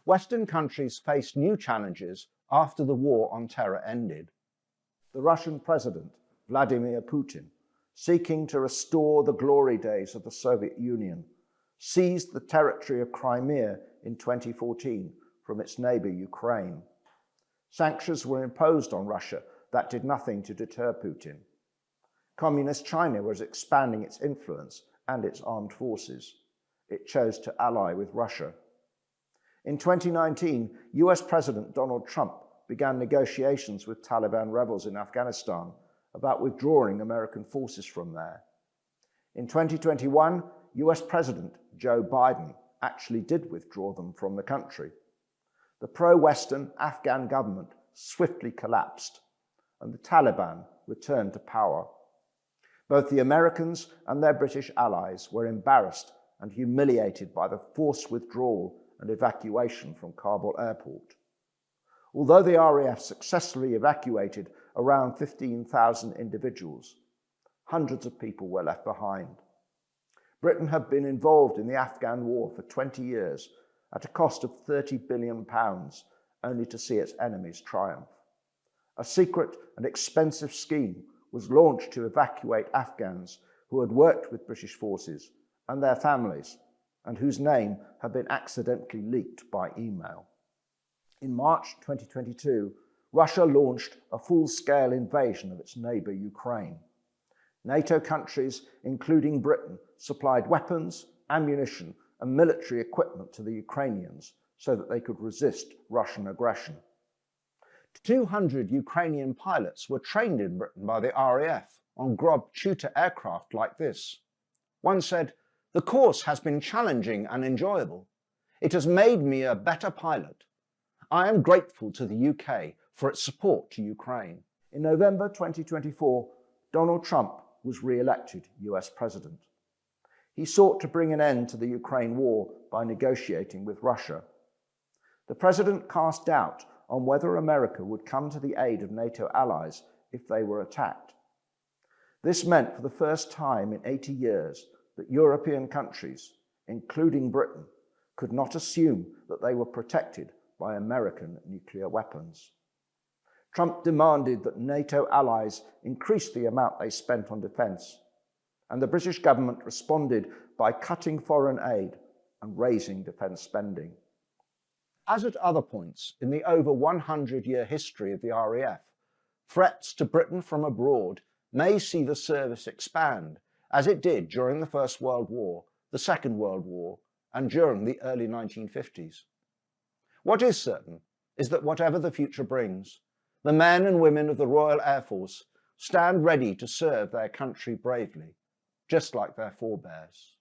Western countries faced new challenges after the war on terror ended. The Russian President, Vladimir Putin, seeking to restore the glory days of the Soviet Union, seized the territory of Crimea in 2014 from its neighbour Ukraine. Sanctions were imposed on Russia that did nothing to deter Putin. Communist China was expanding its influence and its armed forces. It chose to ally with Russia. In 2019, US President Donald Trump began negotiations with Taliban rebels in Afghanistan about withdrawing American forces from there. In 2021, US President Joe Biden actually did withdraw them from the country. The pro-Western Afghan government swiftly collapsed, and the Taliban returned to power. Both the Americans and their British allies were embarrassed and humiliated by the forced withdrawal and evacuation from Kabul airport. Although the RAF successfully evacuated around 15,000 individuals, hundreds of people were left behind. Britain had been involved in the Afghan war for 20 years at a cost of £30 billion, only to see its enemies triumph. A secret and expensive scheme was launched to evacuate Afghans who had worked with British forces and their families, and whose name had been accidentally leaked by email. In March 2022, Russia launched a full-scale invasion of its neighbour Ukraine. NATO countries, including Britain, supplied weapons, ammunition and military equipment to the Ukrainians so that they could resist Russian aggression. 200 Ukrainian pilots were trained in Britain by the RAF on Grob Tutor aircraft like this. One said, "The course has been challenging and enjoyable. It has made me a better pilot. I am grateful to the UK for its support to Ukraine." In November 2024, Donald Trump was re-elected US President. He sought to bring an end to the Ukraine war by negotiating with Russia. The President cast doubt on whether America would come to the aid of NATO allies if they were attacked. This meant for the first time in 80 years that European countries, including Britain, could not assume that they were protected by American nuclear weapons. Trump demanded that NATO allies increase the amount they spent on defence, and the British government responded by cutting foreign aid and raising defence spending. As at other points in the over 100-year history of the RAF, threats to Britain from abroad may see the service expand, as it did during the First World War, the Second World War, and during the early 1950s. What is certain is that whatever the future brings, the men and women of the Royal Air Force stand ready to serve their country bravely, just like their forebears.